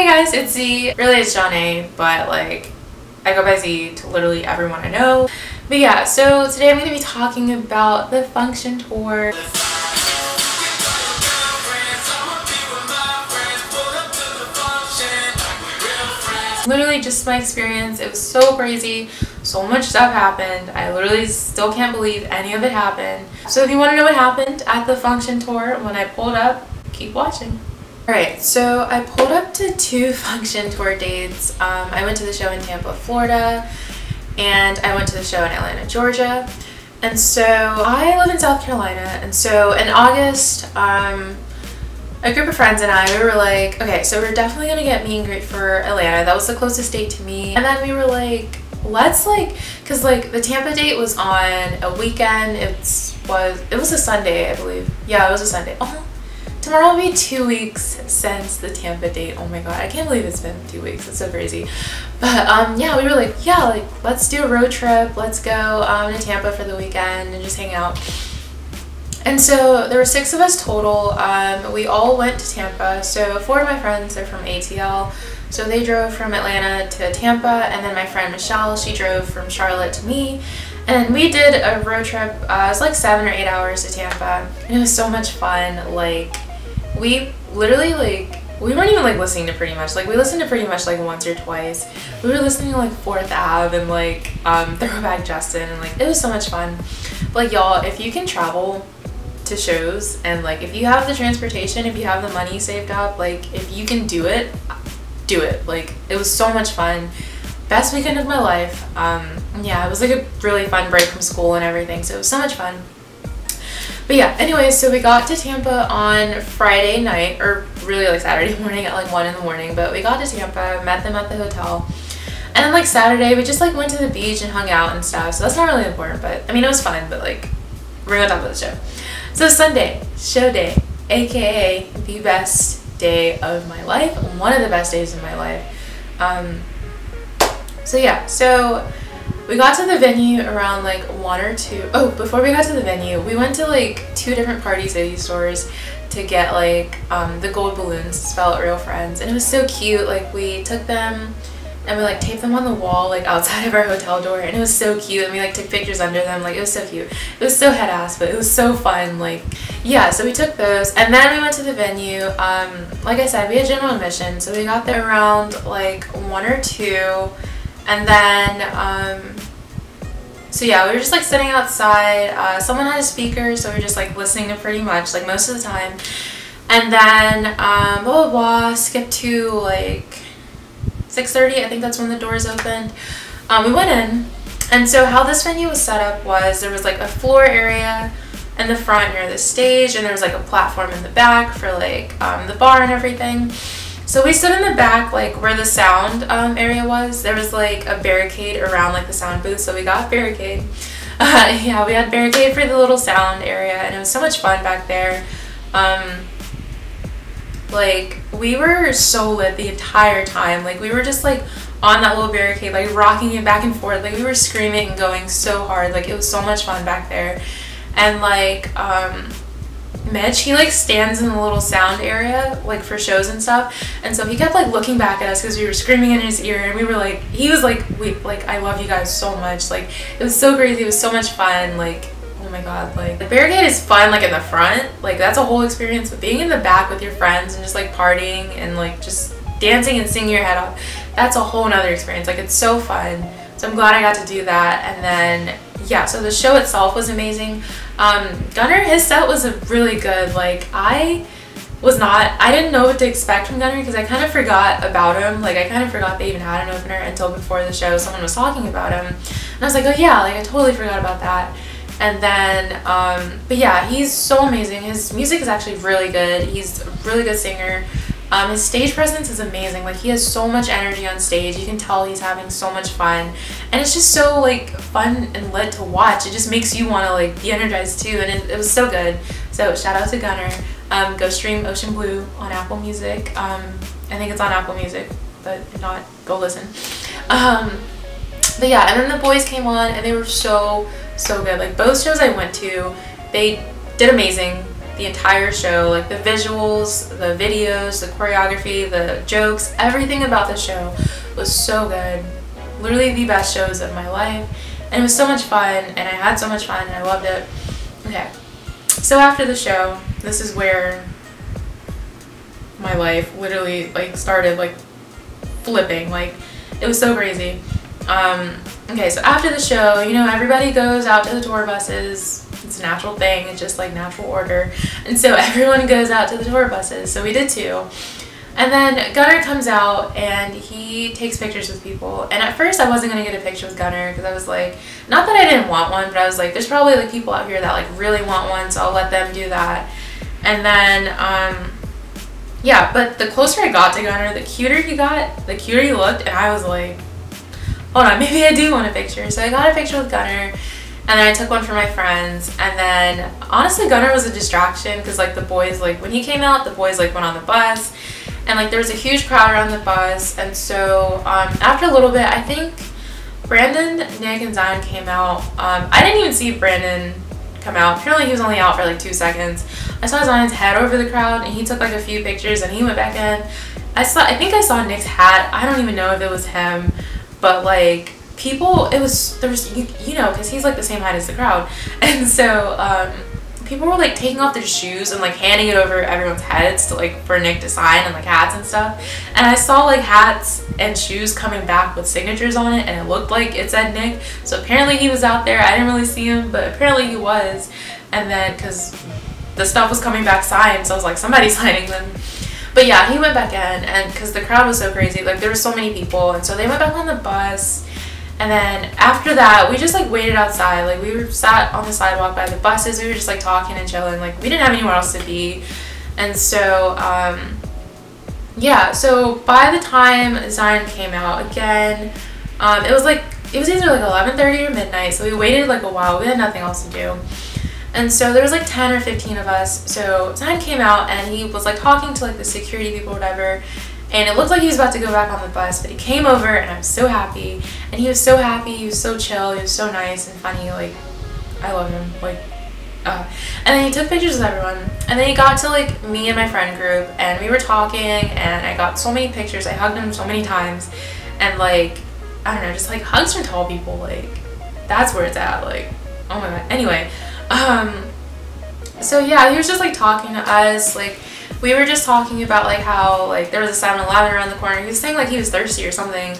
Hey guys, it's Z. Really it's Johnny, but like I go by Z to literally everyone I know. But yeah, so today I'm going to be talking about the function tour. Literally just my experience. It was so crazy. So much stuff happened. I literally still can't believe any of it happened. So if you want to know what happened at the function tour when I pulled up, keep watching. Alright, so I pulled up to 2 function tour dates. I went to the show in Tampa, Florida, and I went to the show in Atlanta, Georgia. And so I live in South Carolina, and so in August, a group of friends and I, we were like, okay, so we're definitely gonna get meet and greet for Atlanta. That was the closest date to me. And then we were like, let's cause the Tampa date was on a weekend. It was a Sunday, I believe. Yeah, it was a Sunday. Oh, tomorrow will be 2 weeks since the Tampa date. Oh my god, I can't believe it's been 2 weeks. It's so crazy. But yeah, we were like, yeah, let's do a road trip. Let's go to Tampa for the weekend and just hang out. And so there were 6 of us total. We all went to Tampa. So 4 of my friends are from ATL. So they drove from Atlanta to Tampa, and then my friend Michelle, she drove from Charlotte to me. And we did a road trip. It was like 7 or 8 hours to Tampa. And it was so much fun. Like, we literally we weren't even listening to Pretty Much. We listened to Pretty Much once or twice. We were listening to 4th Ave and Throwback Justin, and it was so much fun. But y'all, if you can travel to shows and if you have the transportation, if you have the money saved up, if you can do it, do it. It was so much fun. Best weekend of my life. Yeah, it was a really fun break from school and everything, so it was so much fun. But yeah, anyway, so we got to Tampa on Friday night, or really Saturday morning at 1 in the morning, but we got to Tampa, met them at the hotel, and then Saturday we just went to the beach and hung out and stuff, so that's not really important, but I mean it was fun, but we're gonna talk about the show. So Sunday, show day, aka the best day of my life, one of the best days of my life. So yeah, so we got to the venue around 1 or 2. Oh, before we got to the venue, we went to 2 different Party City stores to get the gold balloons to spell out Real Friends, and it was so cute. We took them and we taped them on the wall outside of our hotel door, and it was so cute, and we took pictures under them. It was so cute. It was so head ass, but it was so fun. Yeah, so we took those, and then we went to the venue. Like I said, we had general admission, so we got there around 1 or 2. And then, so yeah, we were just sitting outside. Someone had a speaker, so we were just listening to Pretty Much most of the time. And then, blah blah blah, skip to 6:30, I think that's when the doors opened. We went in, and so how this venue was set up was there was a floor area in the front near the stage, and there was a platform in the back for the bar and everything. So we stood in the back, where the sound area was. There was a barricade around the sound booth, so we got barricade. Yeah, we had barricade for the little sound area, and it was so much fun back there. We were so lit the entire time. We were just on that little barricade, rocking it back and forth. We were screaming and going so hard. It was so much fun back there. And Mitch, he stands in the little sound area for shows and stuff, and so he kept looking back at us because we were screaming in his ear, and we were he was I love you guys so much. It was so crazy. It was so much fun. Oh my god, the barricade is fun in the front, that's a whole experience, but being in the back with your friends and just partying and just dancing and singing your head off, that's a whole nother experience. It's so fun. So I'm glad I got to do that. And then yeah, so the show itself was amazing. Gunner, his set was really good. I didn't know what to expect from Gunner because I kind of forgot about him. I kind of forgot they even had an opener until before the show someone was talking about him, and I was like, oh yeah, I totally forgot about that. And then but yeah, he's so amazing. His music is actually really good. He's a really good singer. His stage presence is amazing. He has so much energy on stage. You can tell he's having so much fun, and it's just so fun and lit to watch. It just makes you want to be energized too, and it was so good. So shout out to Gunner. Go stream Ocean Blue on Apple Music. I think it's on Apple Music, but if not, go listen. But yeah, and then the boys came on, and they were so good. Both shows I went to, they did amazing. the entire show, like the visuals, the videos, the choreography, the jokes, everything about the show was so good. Literally the best shows of my life, and it was so much fun, and I had so much fun, and I loved it. Okay, so after the show, this is where my life literally like started like flipping. Like, it was so crazy. Okay, so after the show, you know, everybody goes out to the tour buses. It's a natural thing, it's just like natural order. And so everyone goes out to the tour buses, so we did too. And then Gunner comes out and he takes pictures with people. And at first I wasn't gonna get a picture with Gunner because I was like, not that I didn't want one, but I was like, there's probably like people out here that like really want one, so I'll let them do that. And then yeah, but the closer I got to Gunner, the cuter he got, the cuter he looked, and I was like, hold on, maybe I do want a picture. So I got a picture with Gunner, and then I took one for my friends. And then honestly, Gunner was a distraction because like the boys, like when he came out, the boys like went on the bus, and like there was a huge crowd around the bus. And so after a little bit, I think Brandon, Nick, and Zion came out. I didn't even see Brandon come out. Apparently he was only out for like 2 seconds. I saw Zion's head over the crowd, and he took like a few pictures, and he went back in. I think I saw Nick's hat. I don't even know if it was him. But like people, there was, you know, because he's like the same height as the crowd, and so people were like taking off their shoes and like handing it over everyone's heads to like for Nick to sign, and like hats and stuff. And I saw like hats and shoes coming back with signatures on it, and it looked like it said Nick. So apparently he was out there. I didn't really see him, but apparently he was. And then because the stuff was coming back signed, so I was like, somebody's signing them. But yeah, he went back in, and because the crowd was so crazy, like there were so many people, and so they went back on the bus. And then after that, we just like waited outside. Like we were sat on the sidewalk by the buses. We were just like talking and chilling. Like we didn't have anywhere else to be. And so yeah, so by the time Zion came out again, it was either like 11:30 or midnight. So we waited like a while. We had nothing else to do. And so there was like 10 or 15 of us. So Zion came out and he was like talking to like the security people or whatever. And it looked like he was about to go back on the bus, but he came over, and I was so happy. And he was so happy, he was so chill, he was so nice and funny. Like, I love him. Like, and then he took pictures with everyone. And then he got to like me and my friend group, and we were talking, and I got so many pictures. I hugged him so many times. And like, I don't know, just like hugs from tall people, like, that's where it's at. Like, oh my god. Anyway, so yeah, he was just like talking to us. Like, we were just talking about like how like there was a 7-Eleven around the corner. He was saying like he was thirsty or something.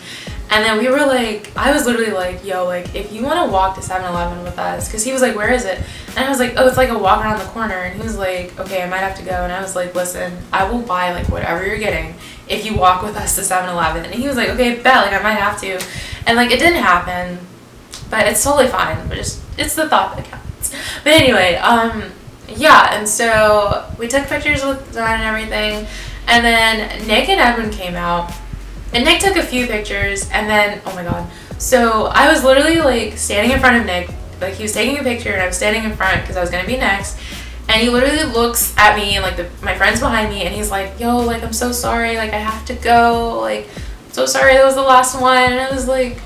And then we were like, I was literally like, yo, like if you want to walk to 7-Eleven with us, because he was like, where is it? And I was like, oh, it's like a walk around the corner. And he was like, okay, I might have to go. And I was like, listen, I will buy like whatever you're getting if you walk with us to 7-Eleven. And he was like, okay, bet, like I might have to. And like it didn't happen, but it's totally fine. But it's the thought that counts. But anyway, yeah, and so we took pictures with Zion and everything, and then Nick and Edwin came out, and Nick took a few pictures, and then, oh my god, so I was literally like standing in front of Nick, like he was taking a picture, and I was standing in front because I was gonna be next, and he literally looks at me and like my friend's behind me, and he's like, yo, like I'm so sorry, like I have to go, like so sorry, that was the last one. And I was like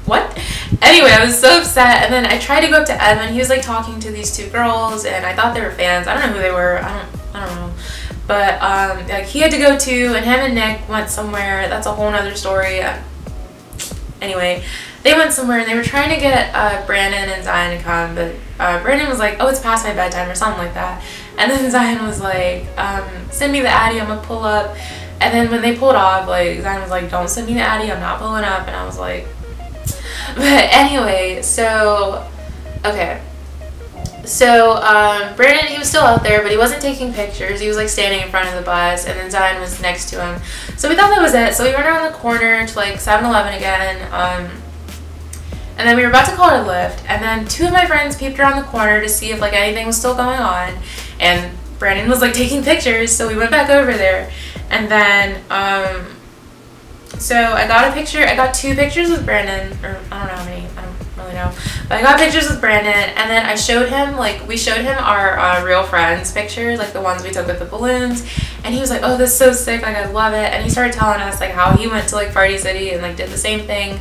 what? Anyway, I was so upset, and then I tried to go up to Edwin. He was like talking to these 2 girls, and I thought they were fans. I don't know who they were. I don't know. But like he had to go too, and him and Nick went somewhere. That's a whole nother story. Anyway, they went somewhere, and they were trying to get Brandon and Zion to come, but Brandon was like, oh, it's past my bedtime or something like that. And then Zion was like, send me the Addy, I'm gonna pull up. And then when they pulled off, like Zion was like, don't send me the Addy, I'm not pulling up. And I was like, but anyway, so, okay, so, Brandon, he was still out there, but he wasn't taking pictures. He was, like, standing in front of the bus, and then Zion was next to him. So we thought that was it. So we went around the corner to, like, 7-Eleven again, and then we were about to call it a lift, and then 2 of my friends peeped around the corner to see if, like, anything was still going on, and Brandon was, like, taking pictures, so we went back over there, and then, so I got 2 pictures with Brandon, or I don't know how many, I don't really know, but I got pictures with Brandon, and then I showed him, like, we showed him our real friends pictures, like the ones we took with the balloons, and he was like, oh, this is so sick, like, I love it, and he started telling us, like, how he went to, like, Party City and, like, did the same thing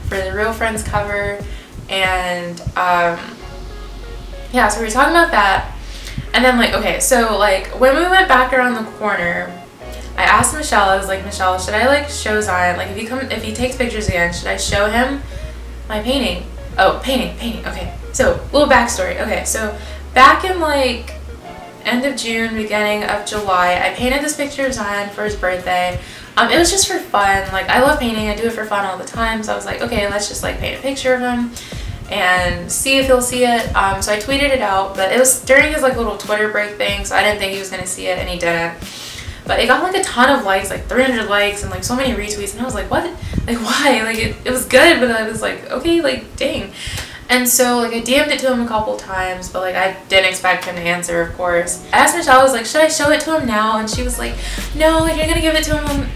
for the real friends cover, and, yeah, so we were talking about that. And then like, okay, so like when we went back around the corner, I asked Michelle, I was like, Michelle, should I like show Zion, like if he takes pictures again, should I show him my painting? Oh, painting, okay. So, little backstory. Okay, so back in like end of June, beginning of July, I painted this picture of Zion for his birthday. It was just for fun. Like, I love painting, I do it for fun all the time, so I was like, okay, let's just like paint a picture of him and see if he'll see it. So I tweeted it out, but it was during his like little Twitter break thing, so I didn't think he was gonna see it, and he didn't. But it got like a ton of likes, like 300 likes and like so many retweets, and I was like, what? Like, why? Like, it was good, but I was like, okay, like, dang. And so like I DM'd it to him a couple times, but like I didn't expect him to answer, of course. I asked Michelle, I was like, should I show it to him now? And she was like, no, like you're gonna give it to him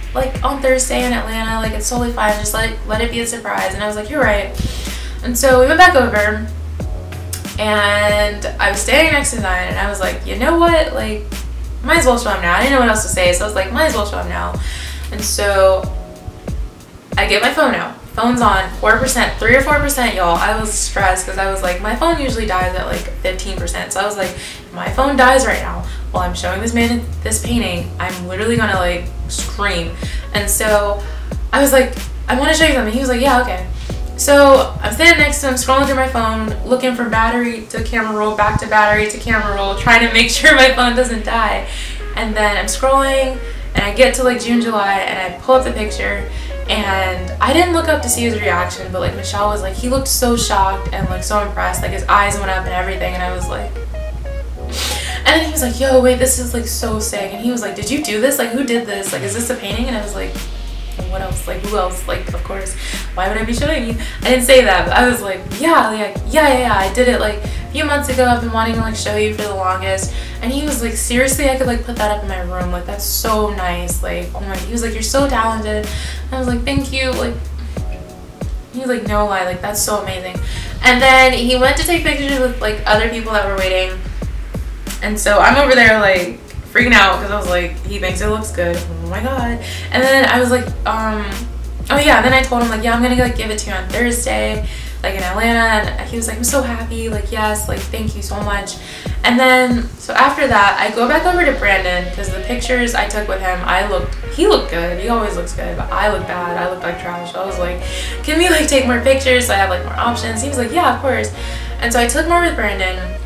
on Thursday in Atlanta, like it's totally fine, just let it be a surprise. And I was like, you're right. And so we went back over, and I was standing next to Zion, and I was like, you know what, like, might as well show him now. I didn't know what else to say, so I was like, might as well show him now. And so I get my phone out. Phone's on 4%, 3 or 4%, y'all. I was stressed because I was like, my phone usually dies at like 15%. So I was like, if my phone dies right now while I'm showing this man this painting, I'm literally gonna like scream. And so I was like, I want to show you something. He was like, yeah, okay. So I'm standing next to him, scrolling through my phone, looking from battery to camera roll, back to battery to camera roll, trying to make sure my phone doesn't die. And then I'm scrolling, and I get to like June, July, and I pull up the picture. And I didn't look up to see his reaction, but like Michelle was like, he looked so shocked and like so impressed, like his eyes went up and everything, and I was like, and then he was like, yo, wait, this is like so sick. And he was like, did you do this? Like, who did this? Like, is this a painting? And I was like, what else? Like, who else? Like, of course, why would I be showing you? I didn't say that, but I was like, yeah, I did it like a few months ago. I've been wanting to like show you for the longest. And he was like, seriously, I could like put that up in my room, like that's so nice, like, oh my, he was like, you're so talented. And I was like, thank you. Like, he was like, no lie, like that's so amazing. And then he went to take pictures with like other people that were waiting, and so I'm over there like freaking out because I was like, he thinks it looks good, oh my god. And then I was like, oh yeah, and then I told him like, yeah, I'm gonna like give it to you on Thursday, like in Atlanta. And he was like, I'm so happy, like yes, like thank you so much. And then so after that I go back over to Brandon because the pictures I took with him, he looked good, he always looks good, but I look bad, I look like trash. So I was like, can we like take more pictures so I have like more options? He was like, yeah, of course. And so I took more with Brandon.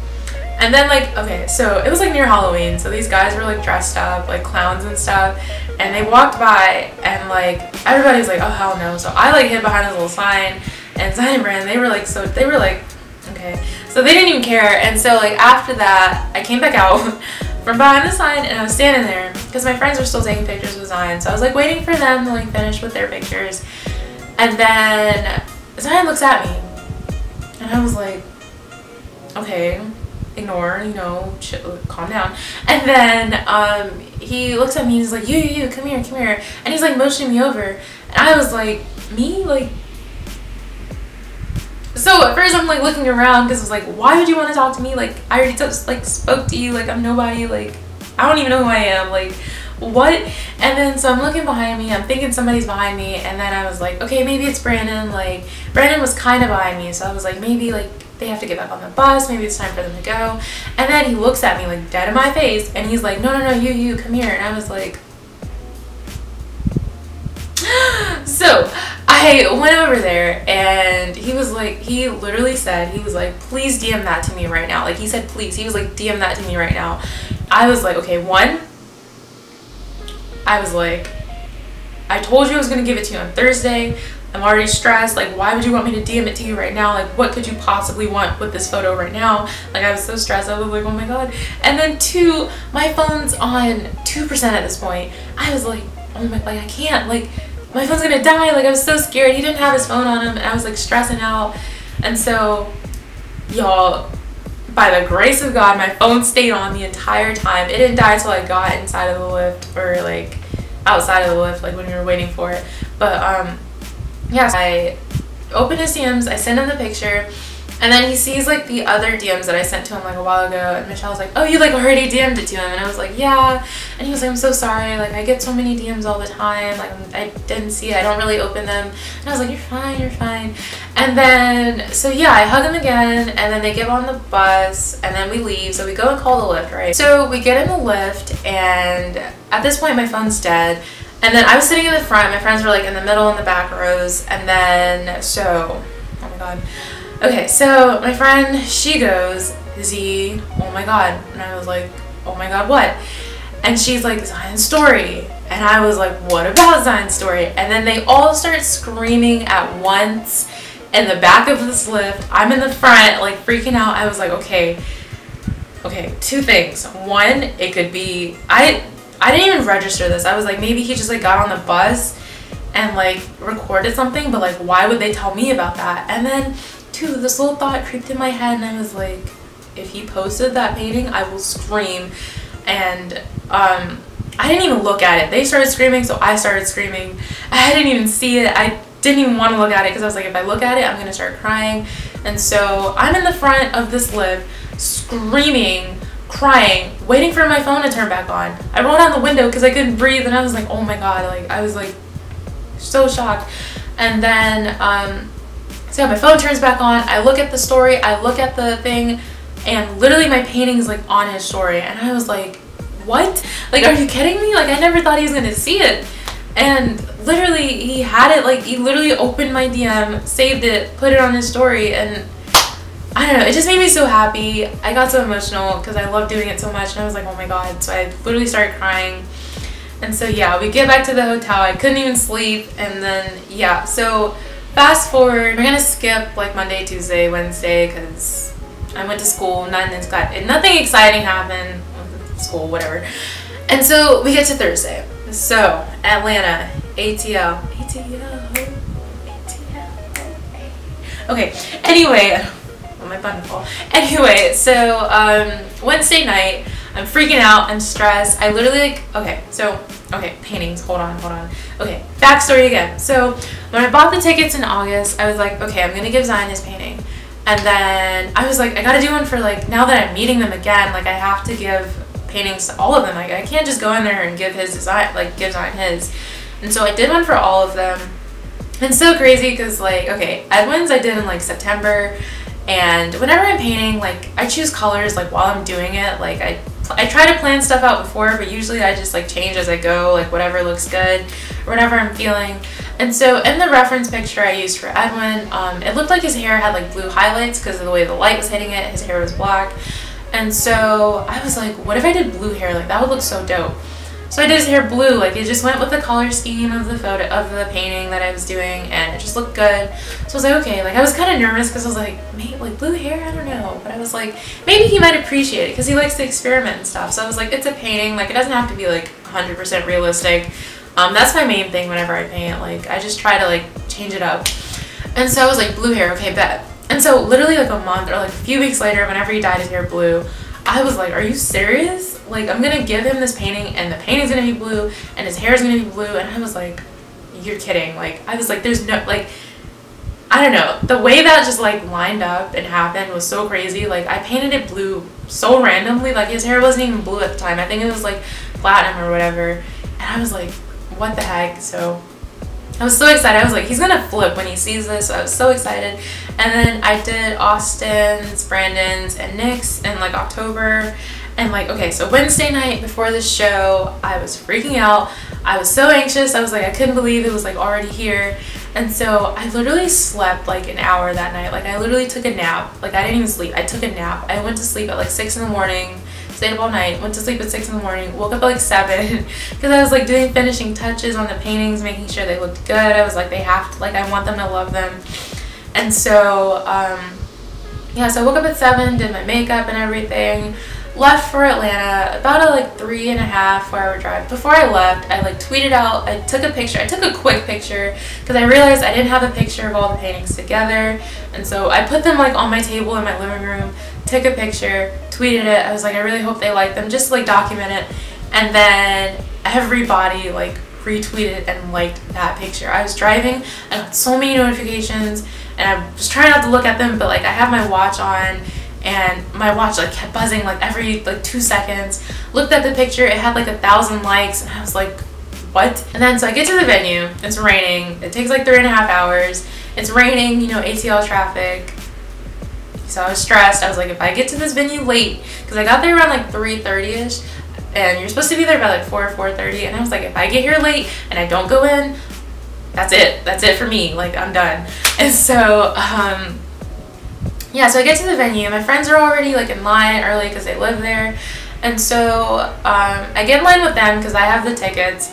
And then like, okay, so it was like near Halloween, so these guys were like dressed up like clowns and stuff, and they walked by, and like everybody was like, oh hell no. So I like hid behind this little sign, and Zion and Brandon, they were like, okay, so they didn't even care. And so like after that I came back out from behind the sign, and I was standing there because my friends were still taking pictures with Zion, so I was like waiting for them to like finish with their pictures. And then Zion looks at me, and I was like, okay, ignore, you know, chill, calm down. And then he looks at me, he's like, you, come here, and he's like motioning me over, and I was like, me, like. So at first I'm like looking around because I was like, why would you want to talk to me? Like, I already just like spoke to you, like I'm nobody, like I don't even know who I am, like what? And then so I'm looking behind me, I'm thinking somebody's behind me, and then I was like, okay, maybe it's Brandon. Like Brandon was kind of behind me, so I was like, maybe like they have to get back on the bus, maybe it's time for them to go. And then he looks at me like dead in my face, and he's like, no, you come here. And I was like, so I went over there, and he was like, he literally said, he was like, please DM that to me right now. Like he said please, he was like, DM that to me right now. I was like, okay, one, I was like, I told you I was gonna give it to you on Thursday. I'm already stressed, like why would you want me to DM it to you right now? Like what could you possibly want with this photo right now? Like I was so stressed, I was like, oh my god. And then two, my phone's on 2% at this point. I was like, oh my, like I can't, like my phone's gonna die. Like I was so scared. He didn't have his phone on him, and I was like stressing out. And so y'all, by the grace of God, my phone stayed on the entire time. It didn't die until I got inside of the lift, or like outside of the lift, like when we were waiting for it. But yeah, so I opened his DMs, I sent him the picture, And then he sees like the other DMs that I sent to him like a while ago, and Michelle was like, oh, you like already DM'd it to him? And I was like, yeah. And he was like, I'm so sorry, like I get so many DMs all the time, like I didn't see it, I don't really open them. And I was like, you're fine, you're fine. And then, so yeah, I hug him again, and then they get on the bus, and then we leave. So we go and call the Lyft, right? So we get in the Lyft, and at this point my phone's dead. And then I was sitting in the front, my friends were like in the middle and the back rows, and then, so, oh my god. Okay, so my friend, she goes, Z, oh my god. And I was like, oh my god, what? And she's like, Zion's story. And I was like, what about Zion's story? And then they all start screaming at once in the back of this Lyft. I'm in the front, like freaking out. I was like, okay, two things. One, it could be, I didn't even register this. I was like, maybe he just like got on the bus and like recorded something, but like why would they tell me about that? And then two, this little thought creeped in my head, and I was like, if he posted that painting, I will scream. And I didn't even look at it. They started screaming, so I started screaming. I didn't even see it. I didn't even want to look at it because I was like, if I look at it, I'm gonna start crying. And so I'm in the front of this Lyft screaming, crying, waiting for my phone to turn back on. I rolled down the window because I couldn't breathe, and I was like, oh my god, like I was like so shocked. And then so yeah, my phone turns back on, I look at the story, I look at the thing, and literally my painting's like on his story, and I was like, what? Like, are you kidding me? Like, I never thought he was gonna see it. And literally he had it, like he literally opened my DM, saved it, put it on his story, and I don't know, it just made me so happy. I got so emotional because I love doing it so much, and I was like, oh my god. So I literally started crying. And so yeah, we get back to the hotel, I couldn't even sleep. And then yeah, so fast forward, we're gonna skip like Monday, Tuesday, Wednesday, because I went to school, nothing exciting happened, school, whatever. And so we get to Thursday. So Atlanta, ATL. Okay, anyway, my button fall. Anyway, so Wednesday night, I'm freaking out, I'm stressed. I literally like, paintings, hold on. Okay, backstory again. So when I bought the tickets in August, I was like, okay, I'm gonna give Zion his painting. And then I was like, I gotta do one for like, now that I'm meeting them again, like I have to give paintings to all of them. Like I can't just go in there and give his design, like give Zion his. And so I did one for all of them. And it's so crazy because like, okay, Edwin's I did in like September. And whenever I'm painting, like I choose colors like while I'm doing it. Like I try to plan stuff out before, but usually I just like change as I go, like whatever looks good or whatever I'm feeling. And so in the reference picture I used for Edwin, it looked like his hair had like blue highlights because of the way the light was hitting it. His hair was black. And so I was like, what if I did blue hair? Like that would look so dope. So I did his hair blue, like it just went with the color scheme of the photo of the painting that I was doing, and it just looked good. So I was like, okay, like I was kind of nervous because I was like, maybe like blue hair, I don't know, but I was like, maybe he might appreciate it because he likes to experiment and stuff. So I was like, it's a painting, like it doesn't have to be like 100% realistic. That's my main thing whenever I paint, like I just try to like change it up. And so I was like, blue hair, okay, bet. And so literally like a month or like a few weeks later, whenever he dyed his hair blue, I was like, are you serious? Like I'm gonna give him this painting and the painting's gonna be blue and his hair is gonna be blue. And I was like, you're kidding. Like I was like, there's no, like I don't know, the way that just like lined up and happened was so crazy. Like I painted it blue so randomly, like his hair wasn't even blue at the time. I think it was like platinum or whatever. And I was like, what the heck? So I was so excited. I was like, he's gonna flip when he sees this. So I was so excited. And then I did Austin's, Brandon's, and Nick's in like October. And like, okay, so Wednesday night before the show, I was freaking out. I was so anxious. I was like, I couldn't believe it was like already here. And so I literally slept like an hour that night. Like I literally took a nap. Like I didn't even sleep. I took a nap. I went to sleep at like 6 in the morning, stayed up all night, went to sleep at 6 in the morning, woke up at like 7 because I was like doing finishing touches on the paintings, making sure they looked good. I was like, they have to, like I want them to love them. And so, yeah, so I woke up at 7, did my makeup and everything. Left for Atlanta, about a like 3.5 hour drive. Before I left, I like tweeted out, I took a picture, I took a quick picture because I realized I didn't have a picture of all the paintings together. And so I put them like on my table in my living room, took a picture, tweeted it. I was like, I really hope they like them, just to like document it. And then everybody like retweeted and liked that picture. I was driving, I got so many notifications, and I was trying not to look at them, but like I have my watch on, and my watch like kept buzzing like every like 2 seconds. Looked at the picture, it had like 1,000 likes, and I was like, what? And then so I get to the venue, it's raining, it takes like 3.5 hours, it's raining, you know, ATL traffic. So I was stressed. I was like, if I get to this venue late, because I got there around like 3:30ish, and you're supposed to be there by like 4:30, and I was like, if I get here late and I don't go in, that's it for me, like I'm done. And so yeah, so I get to the venue, my friends are already like in line early because they live there, and so I get in line with them because I have the tickets,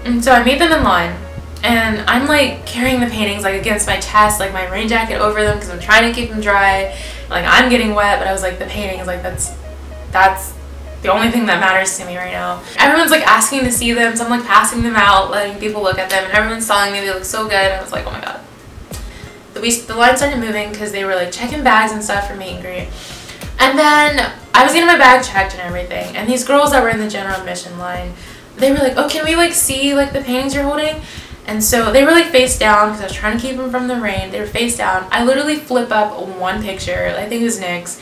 and so I meet them in line, and I'm like carrying the paintings like against my chest, like my rain jacket over them because I'm trying to keep them dry, like I'm getting wet, but I was like, the paintings, like that's the only thing that matters to me right now. Everyone's like asking to see them, so I'm like passing them out, letting people look at them, and everyone's telling me they look so good, and I was like, oh my god. The line started moving because they were like checking bags and stuff for meet and greet. And then I was getting my bag checked and everything, and these girls that were in the general admission line, they were like, oh, can we like see like the paintings you're holding? And so they were like face down because I was trying to keep them from the rain. They were face down. I literally flip up one picture, I think it was Nick's,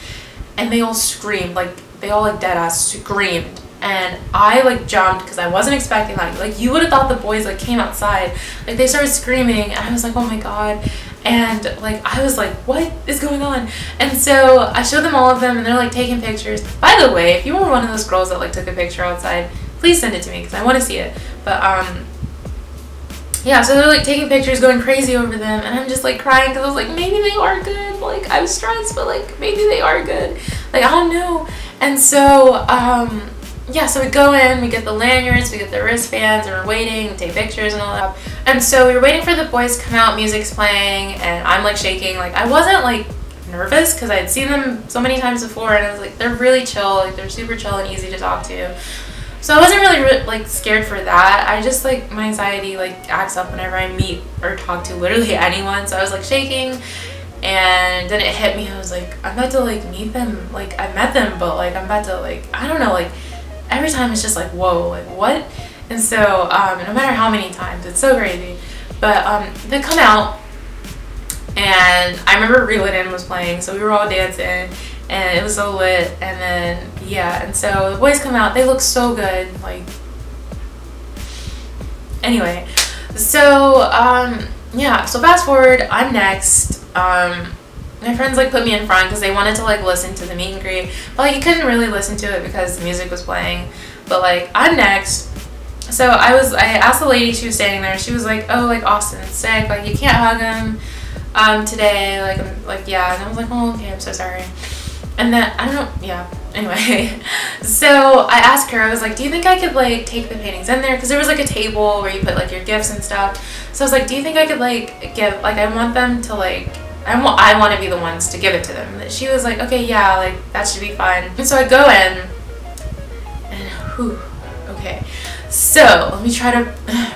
and they all screamed, like they all like dead ass screamed. And I like jumped because I wasn't expecting that. Like you would have thought the boys like came outside, like they started screaming, and I was like, oh my god. And like I was like, what is going on? And so I showed them all of them, and they're like taking pictures. By the way, if you were one of those girls that like took a picture outside, please send it to me because I want to see it. But yeah, so they're like taking pictures, going crazy over them, and I'm just like crying because I was like, maybe they are good. Like I was stressed, but like maybe they are good. Like I don't know. And so yeah, so we go in, we get the lanyards, we get the wristbands, and we're waiting, we take pictures and all that. And so we were waiting for the boys to come out, music's playing, and I'm like shaking. Like I wasn't like nervous because I had seen them so many times before, and I was like, they're really chill, like they're super chill and easy to talk to. So I wasn't really like scared for that. I just like, my anxiety like acts up whenever I meet or talk to literally anyone. So I was like shaking, and then it hit me. I was like, I'm about to like meet them. Like I met them, but like I'm about to like, I don't know, like every time it's just like, whoa, like what? And so no matter how many times, it's so crazy. But they come out, and I remember Reel It In was playing, so we were all dancing, and it was so lit. And then yeah, and so the boys come out, they look so good, like anyway. So yeah, so fast forward, I'm next. My friends like put me in front because they wanted to like listen to the meet and greet, but like you couldn't really listen to it because the music was playing. But like I'm next, so I asked the lady, she was standing there, she was like, oh, like Austin's sick, like you can't hug him today, like I'm like, yeah. And I was like, oh okay, I'm so sorry. And then I don't know, yeah, anyway. So I asked her, I was like, do you think I could like take the paintings in there, because there was like a table where you put like your gifts and stuff. So I was like, do you think I could like give, like I want them to like, I want to be the ones to give it to them. And she was like, okay, yeah, like that should be fine. And so I go in, and whew, okay. So let me try to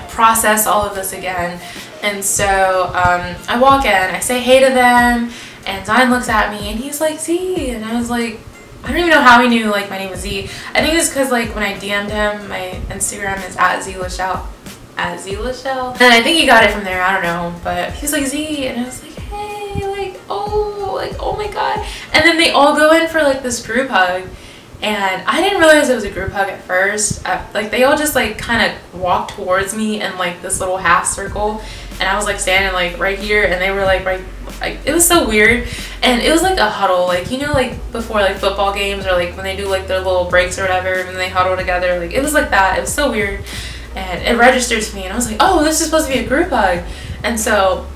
process all of this again. And so I walk in, I say hey to them, and Zion looks at me, and he's like, Z. And I was like, I don't even know how he knew like my name was Z. I think it's because like when I DM'd him, my Instagram is @ZLachelle, @ZLachelle. And I think he got it from there, I don't know. But he was like, Z. And I was like, hey, like oh my god. And then they all go in for like this group hug, and I didn't realize it was a group hug at first. Like they all just like kind of walked towards me in like this little half circle, and I was like standing like right here, and they were like right, like it was so weird. And it was like a huddle, like you know, like before like football games, or like when they do like their little breaks or whatever, and they huddle together, like it was like that. It was so weird, and it registered to me, and I was like, oh, this is supposed to be a group hug. And so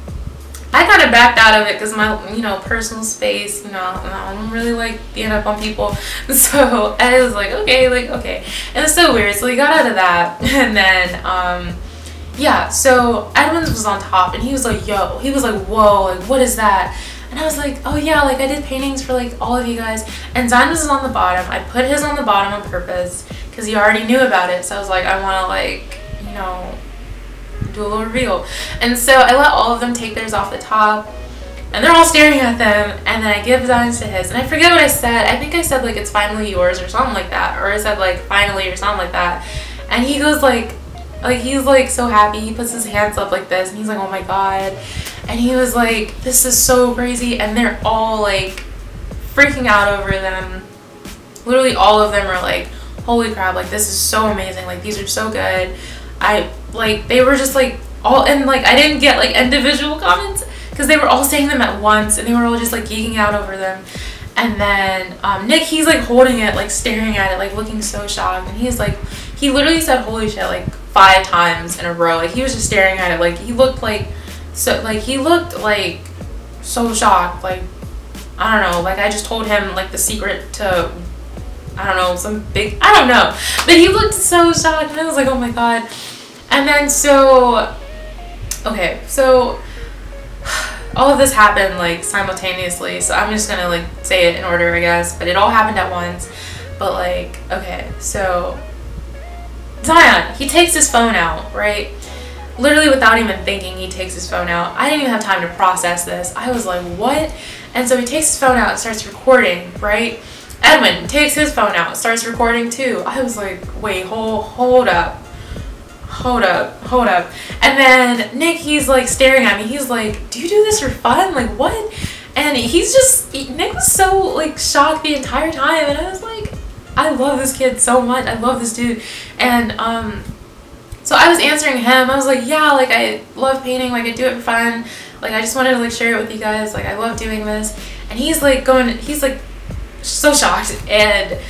I kind of backed out of it because my, you know, personal space, you know, I don't really like being up on people. So I was like, okay, like, okay. And it's so weird. So we got out of that. And then, yeah, so Edwin was on top, and he was like, yo, he was like, whoa, like, what is that? And I was like, oh yeah, like I did paintings for like all of you guys. And Zion was on the bottom. I put his on the bottom on purpose because he already knew about it. So I was like, I want to like, you know, do a little reveal. And so I let all of them take theirs off the top, and they're all staring at them, and then I give Zion's to his, and I forget what I said. I think I said like it's finally yours or something like that, or I said like finally or something like that. And he goes like he's like so happy, he puts his hands up like this, and he's like, oh my god. and he was like, this is so crazy, and they're all like freaking out over them. Literally all of them are like, holy crap, like this is so amazing, like these are so good. They were just like all, and like I didn't get like individual comments because they were all saying them at once, and they were all just like geeking out over them. And then Nick, he's like holding it, like staring at it, like looking so shocked, and he's like, he literally said holy shit like 5 times in a row. Like he was just staring at it, like he looked like so shocked. Like I don't know, like I just told him like the secret to, I don't know, some big, I don't know, but he looked so shocked, and I was like, oh my god. And then so, okay, so all of this happened like simultaneously, so I'm just gonna like say it in order, I guess, but it all happened at once. But like, okay, so Zion, he takes his phone out, right? Literally without even thinking, he takes his phone out. I didn't even have time to process this. I was like, what? And so he takes his phone out and starts recording, right? Edwin takes his phone out, starts recording too. I was like, wait, hold up. And then Nick, he's like staring at me. He's like, do you do this for fun? Like what? And Nick was so like shocked the entire time, and I was like, I love this kid so much. I love this dude. And so I was answering him. I was like, yeah, like I love painting, like I do it for fun. Like I just wanted to like share it with you guys. Like I love doing this. And he's like so shocked, and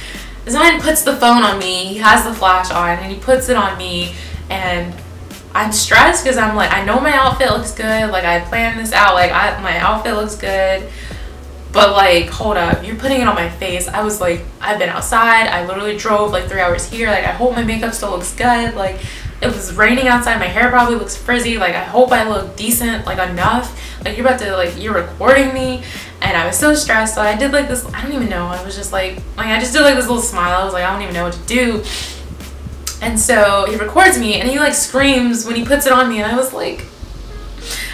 Zion puts the phone on me. He has the flash on, and he puts it on me, and I'm stressed because I'm like, I know my outfit looks good, like I planned this out, like my outfit looks good, but like hold up, you're putting it on my face. I was like, I've been outside, I literally drove like 3 hours here, like I hope my makeup still looks good, like it was raining outside, my hair probably looks frizzy, like I hope I look decent, like enough, like you're recording me. And I was so stressed, so I did like this, I don't even know, I was just like I just did like this little smile. I was like, I don't even know what to do. And so he records me, and he like screams when he puts it on me, and I was like,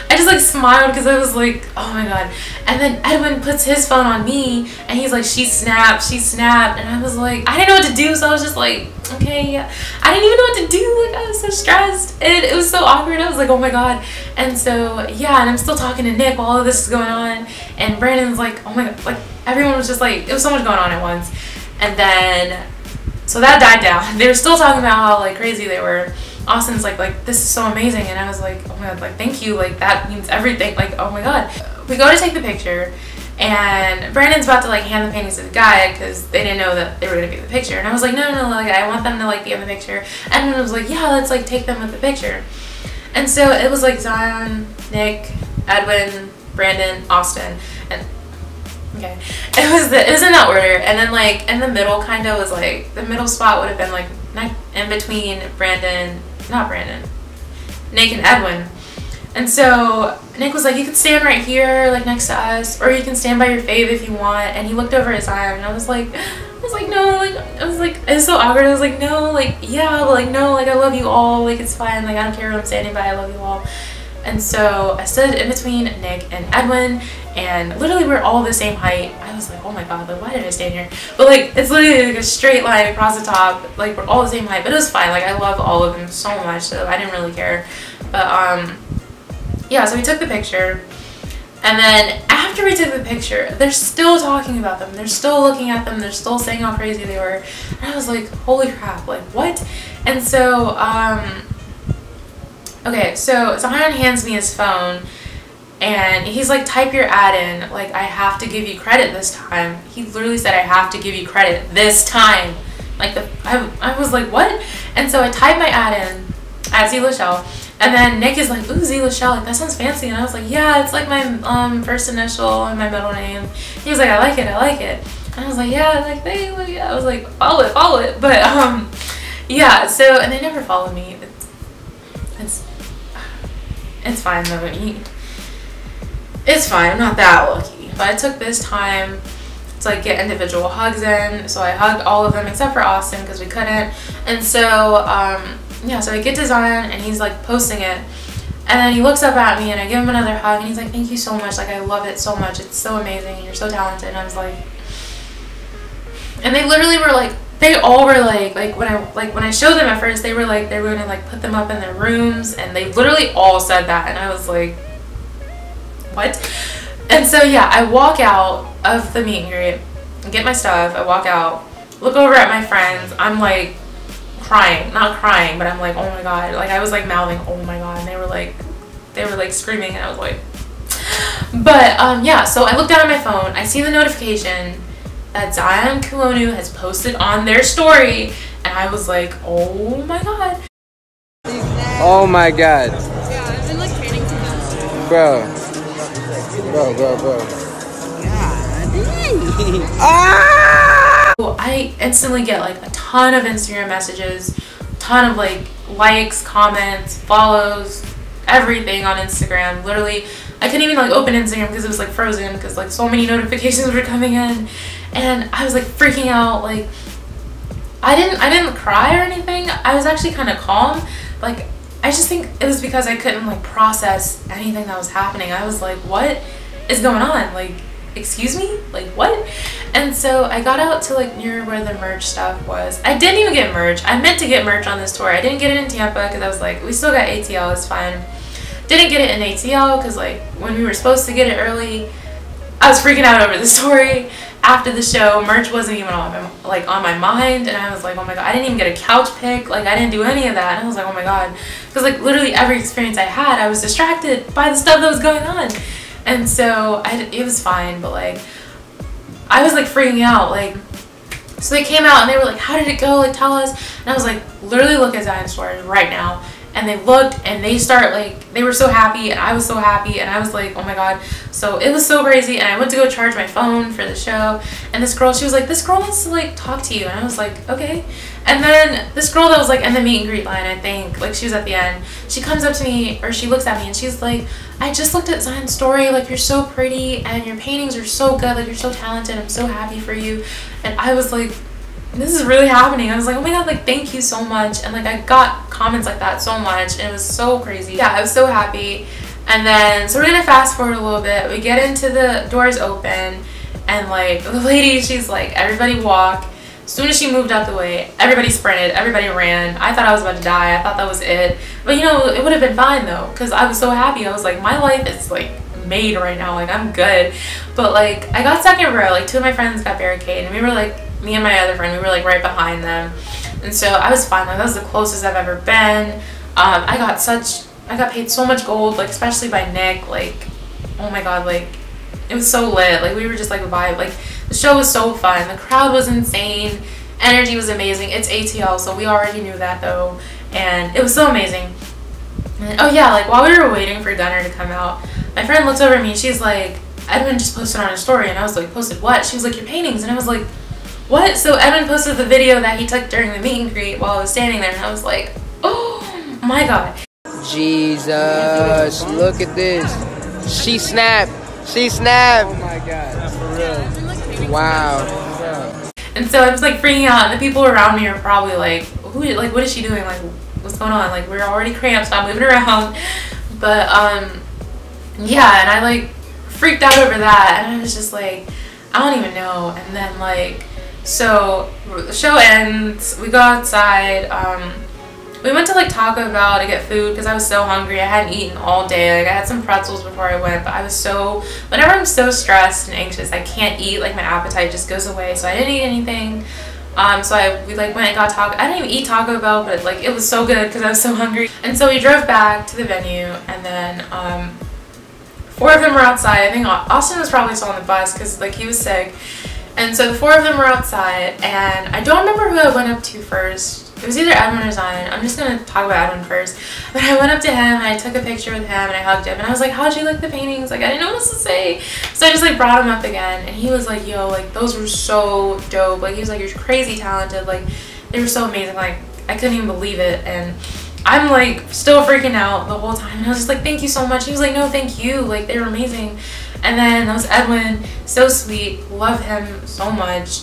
I just like smiled because I was like, oh my god. And then Edwin puts his phone on me, and he's like, she snapped, and I was like, I didn't know what to do, so I was just like, okay, I didn't even know what to do, like I was so stressed, and it was so awkward. I was like, oh my god. And so yeah, and I'm still talking to Nick while all of this is going on, and Brandon's like, oh my god, like everyone was just like, it was so much going on at once. And then so that died down. They were still talking about how like crazy they were. Austin's like this is so amazing, and I was like, oh my god, like thank you, like that means everything, like oh my god. We go to take the picture, and Brandon's about to like hand the paintings to the guy because they didn't know that they were gonna be in the picture, and I was like, no, like I want them to like be in the picture. And I was like, yeah, let's like take them with the picture. And so it was like Zion, Nick, Edwin, Brandon, Austin, and okay, it was in that order. And then like in the middle kind of was like, the middle spot would have been like in between Nick and Edwin. And so Nick was like, you could stand right here like next to us, or you can stand by your fave if you want. And he looked over at Zion, and I was like no, like it was so awkward. I was like, no, like yeah, but like no, like I love you all, like it's fine, like I don't care who I'm standing by, I love you all. And so I stood in between Nick and Edwin, and literally we're all the same height. I was like, oh my god, like why did I stand here? But like it's literally like a straight line across the top, like we're all the same height, but it was fine. Like I love all of them so much, so I didn't really care. But yeah, so we took the picture, and then after we took the picture, they're still talking about them, they're still looking at them, they're still saying how crazy they were. And I was like, holy crap, like what? And so okay, so Zion hands me his phone, and he's like, type your ad in, like I have to give you credit this time. He literally said, I have to give you credit this time. Like I was like, what? And so I typed my ad in at Z Lachelle, and then Nick is like, ooh, Z Lachelle, like that sounds fancy. And I was like, yeah, it's like my first initial and my middle name. He was like, I like it. And I was like, yeah, like they, like, yeah. I was like, follow it. But yeah, so, and they never followed me. It's fine though. It's fine. I'm not that lucky. But I took this time to like get individual hugs in. So I hugged all of them except for Austin because we couldn't. And so yeah, so I get to Zion, and he's like posting it, and then he looks up at me, and I give him another hug, and he's like, thank you so much, like I love it so much, it's so amazing, you're so talented. And I was like, and they literally were like, they all were like when I showed them at first, they were like, they were gonna like put them up in their rooms, and they literally all said that. And I was like, what? And so yeah, I walk out of the meet and greet, get my stuff, I walk out, look over at my friends, I'm like crying, not crying, but I'm like, oh my god, like I was like mouthing, oh my god, and they were like screaming, and I was like, but yeah, so I look down at my phone, I see the notification that Zion Kulonu has posted on their story, and I was like, oh my god. Oh my god. Yeah, I've been like training for this. Bro. Ah! I instantly get like a ton of Instagram messages, a ton of like likes, comments, follows, everything on Instagram. Literally, I couldn't even like open Instagram because it was like frozen because like so many notifications were coming in, and I was like freaking out. Like I didn't cry or anything. I was actually kind of calm. Like I just think it was because I couldn't like process anything that was happening. I was like, what is going on? Like, excuse me? Like what? And so I got out to like near where the merch stuff was. I didn't even get merch. I meant to get merch on this tour. I didn't get it in Tampa because I was like, we still got ATL, it's fine. Didn't get it in ATL because like when we were supposed to get it early, I was freaking out over the story. After the show, merch wasn't even on my mind, and I was like, oh my god, I didn't even get a couch pick, like I didn't do any of that, and I was like, oh my god, because like literally every experience I had, I was distracted by the stuff that was going on, and so it was fine, but like I was like freaking out. Like, so they came out and they were like, how did it go, like tell us, and I was like, literally look at Zion's story right now. And they looked and they were so happy, and I was so happy, and I was like, oh my god. So it was so crazy, and I went to go charge my phone for the show, and this girl, she was like, this girl wants to like talk to you, and I was like, okay. And then this girl that was like in the meet and greet line, I think, like she was at the end, she comes up to me, or she looks at me, and she's like, I just looked at Zion's story, like you're so pretty, and your paintings are so good, like you're so talented, I'm so happy for you. And I was like, this is really happening. I was like, oh my god, like thank you so much. And like I got comments like that so much, and it was so crazy. Yeah, I was so happy. And then so we're gonna fast forward a little bit. We get into the doors open, and like the lady, she's like, everybody walk. As soon as she moved out the way, everybody sprinted, everybody ran. I thought I was about to die. I thought that was it, but you know, it would have been fine though, because I was so happy. I was like, my life is like made right now, like I'm good. But like I got second row, like two of my friends got barricaded, and we were like, me and my other friend, we were like right behind them, and so I was fine. Like that was the closest I've ever been. I got paid so much gold, like especially by Nick. Like, oh my god, like it was so lit. Like we were just like a vibe. Like the show was so fun. The crowd was insane. Energy was amazing. It's ATL, so we already knew that though, and it was so amazing. And, oh yeah, like while we were waiting for Gunner to come out, my friend looks over at me and she's like, Edwin just posted on his story, and I was like, posted what? She was like, your paintings, and I was like, what? So Edwin posted the video that he took during the meet and greet while I was standing there, and I was like, oh my god. Jesus, look at this. She snapped. She snapped. Oh my god. For real. Wow. And so I was like freaking out, and the people around me are probably like, who, like what is she doing? Like what's going on? Like we're already cramped, stop moving around. But yeah, and I like freaked out over that, and I was just like, I don't even know. And then like, so the show ends, we go outside, we went to like Taco Bell to get food because I was so hungry. I hadn't eaten all day. Like I had some pretzels before I went, but I was so, whenever I'm so stressed and anxious, I can't eat, like my appetite just goes away, so I didn't eat anything. So we like went and got taco. I didn't even eat Taco Bell, but like it was so good because I was so hungry. And so we drove back to the venue, and then four of them were outside. I think Austin was probably still on the bus because like he was sick. And so the four of them were outside, and I don't remember who I went up to first. It was either Edwin or Zion. I'm just going to talk about Edwin first. But I went up to him, and I took a picture with him, and I hugged him, and I was like, how'd you like the paintings? Like, I didn't know what else to say. So I just like brought him up again, and he was like, yo, like those were so dope. Like he was like, you're crazy talented. Like they were so amazing. Like I couldn't even believe it. And I'm like still freaking out the whole time. And I was just like, thank you so much. He was like, no, thank you. Like they were amazing. And then that was Edwin, so sweet, love him so much,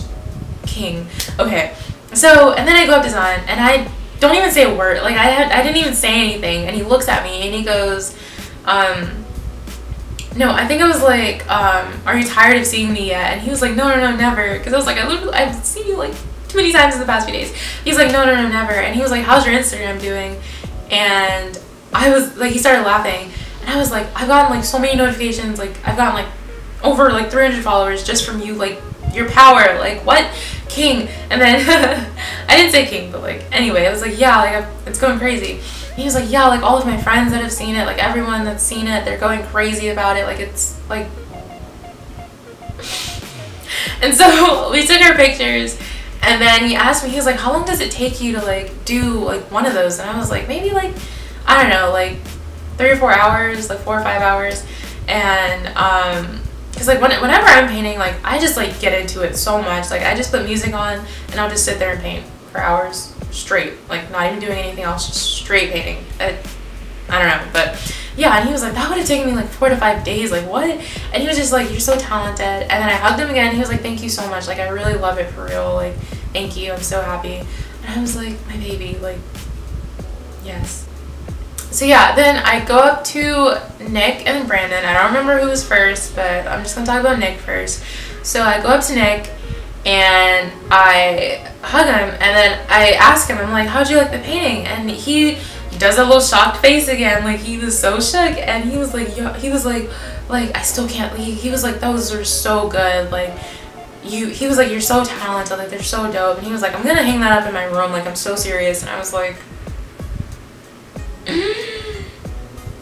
king. Okay, so, and then I go up to Zion, and I don't even say a word, like I didn't even say anything, and he looks at me, and he goes, no, I think I was like, are you tired of seeing me yet? And he was like, no, never, because I was like, I've seen you like too many times in the past few days. He's like, no, never, and he was like, how's your Instagram doing? And I was like, he started laughing. And I was like, I've gotten like so many notifications, like I've gotten like over like 300 followers just from you, like your power, like what, king. And then I didn't say king, but like anyway, I was like, yeah, like it's going crazy. And he was like, yeah, like all of my friends that have seen it, like everyone that's seen it, they're going crazy about it, like it's like. And so we took our pictures, and then he asked me, he was like, how long does it take you to like do like one of those? And I was like, maybe like, I don't know, like 3 or 4 hours, like 4 or 5 hours. And because like whenever I'm painting, like I just like get into it so much. Like I just put music on and I'll just sit there and paint for hours straight, like not even doing anything else, just straight painting. I don't know, but yeah. And he was like, that would have taken me like 4 to 5 days, like what? And he was just like, you're so talented. And then I hugged him again. He was like, thank you so much, like I really love it for real, like thank you, I'm so happy. And I was like, my baby, like yes. So yeah, then I go up to Nick and Brandon. I don't remember who was first, but I'm just gonna talk about Nick first. So I go up to Nick and I hug him, and then I ask him, I'm like, how'd you like the painting? And he does a little shocked face again, like he was so shook. And he was like, yo, he was like I still can't leave. He was like, those are so good, like he was like, you're so talented, like they're so dope. And he was like, I'm gonna hang that up in my room, like I'm so serious. And I was like,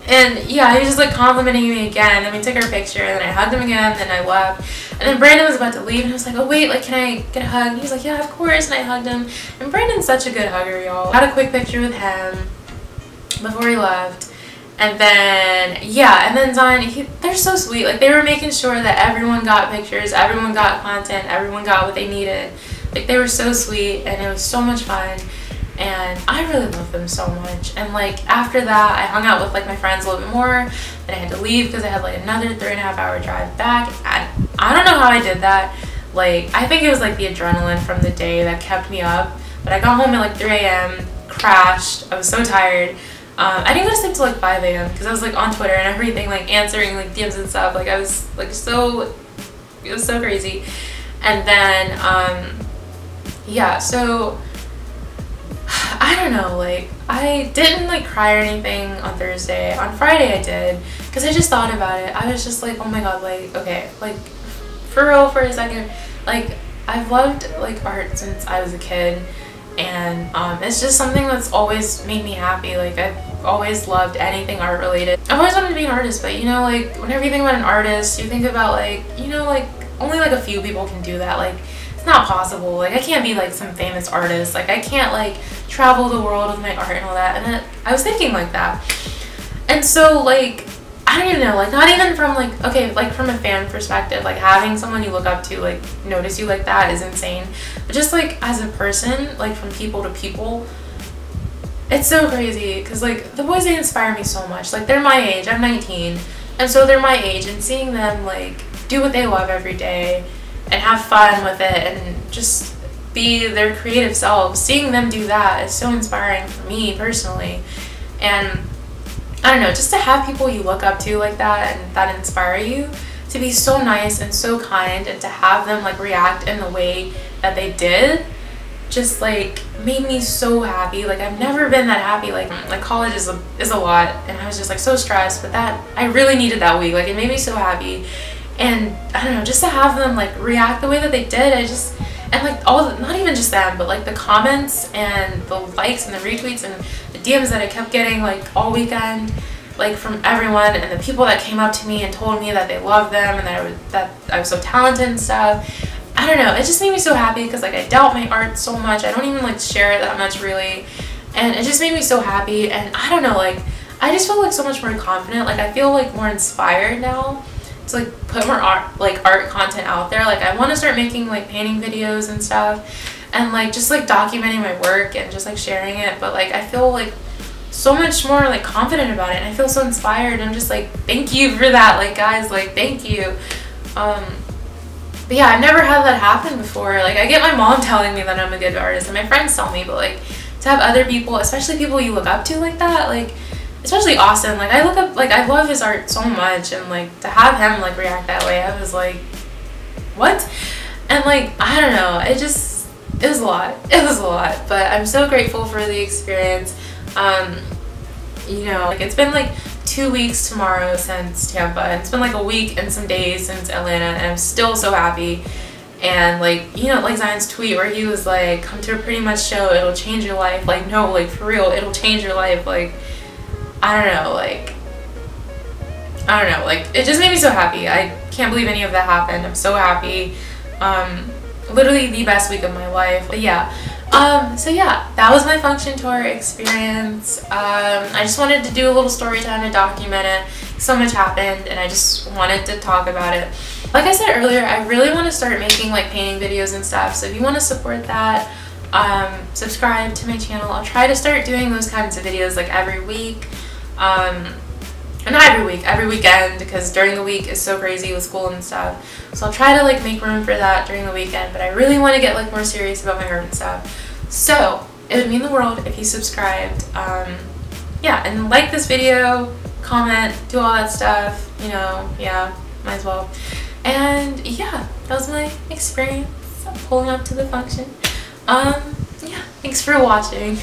and yeah, he was just like complimenting me again. Then we took our picture, and then I hugged him again, then I left. And then Brandon was about to leave, and I was like, oh wait, like can I get a hug? And he was like, yeah, of course. And I hugged him. And Brandon's such a good hugger, y'all. Had a quick picture with him before he left. And then yeah, and then Zion, they're so sweet. Like they were making sure that everyone got pictures, everyone got content, everyone got what they needed. Like they were so sweet, and it was so much fun. And I really love them so much. And like after that, I hung out with like my friends a little bit more. Then I had to leave because I had like another 3.5 hour drive back. And I don't know how I did that. Like I think it was like the adrenaline from the day that kept me up. But I got home at like 3 a.m, crashed. I was so tired. I didn't go to sleep till like 5 a.m. because I was like on Twitter and everything, like answering like DMs and stuff. Like I was like so, it was so crazy. And then yeah, so I don't know, like I didn't like cry or anything on Thursday. On Friday I did, because I just thought about it. I was just like, oh my god, like okay, like for real for a second, like I've loved like art since I was a kid, and it's just something that's always made me happy. Like I've always loved anything art related. I've always wanted to be an artist, but you know, like whenever you think about an artist, you think about like, you know, like only like a few people can do that. Like it's not possible. Like I can't be like some famous artist. Like I can't like travel the world with my art and all that. And then I was thinking like that. And so like I don't even know, like not even from like, okay, like from a fan perspective, like having someone you look up to like notice you like that is insane. But just like as a person, like from people to people, it's so crazy. Because like the boys, they inspire me so much. Like they're my age, I'm 19, and so they're my age, and seeing them like do what they love every day and have fun with it and just be their creative selves, seeing them do that is so inspiring for me personally. And I don't know, just to have people you look up to like that and that inspire you to be so nice and so kind, and to have them like react in the way that they did, just like made me so happy. Like I've never been that happy. Like college is a lot, and I was just like so stressed, but that I really needed that week. Like it made me so happy. And I don't know, just to have them like react the way that they did, and like all the, not even just them, but like the comments and the likes and the retweets and the DMs that I kept getting like all weekend, like from everyone, and the people that came up to me and told me that they loved them and that I was so talented and stuff. I don't know, it just made me so happy, because like I doubt my art so much. I don't even like share it that much really, and it just made me so happy. And I don't know, like I just feel like so much more confident. Like I feel like more inspired now to like put more art content out there. Like I want to start making like painting videos and stuff, and like just like documenting my work and just like sharing it. But like I feel like so much more like confident about it, and I feel so inspired. I'm just like, thank you for that, like guys, like thank you. But yeah, I've never had that happen before. Like I get my mom telling me that I'm a good artist, and my friends tell me, but like to have other people, especially people you look up to like that, like especially Austin, like I look up, like I love his art so much, and like to have him like react that way, I was like, what? And like I don't know, it was a lot. It was a lot, but I'm so grateful for the experience. You know, like it's been like 2 weeks tomorrow since Tampa, and it's been like a week and some days since Atlanta, and I'm still so happy. And like, you know, like Zion's tweet where he was like, come to a Pretty Much show, it'll change your life. Like, no, like for real, it'll change your life. Like, I don't know, like it just made me so happy. I can't believe any of that happened. I'm so happy. Literally the best week of my life. But yeah, so yeah, that was my function tour experience. I just wanted to do a little story time to document it. So much happened and I just wanted to talk about it. Like I said earlier, I really want to start making like painting videos and stuff, so if you want to support that, subscribe to my channel. I'll try to start doing those kinds of videos like every week. Not every week, every weekend, because during the week is so crazy with school and stuff. So I'll try to like make room for that during the weekend, but I really want to get like more serious about my art and stuff. So it would mean the world if you subscribed. Yeah, and like this video, comment, do all that stuff, you know, yeah, might as well. And yeah, that was my experience pulling up to the function. Yeah, thanks for watching.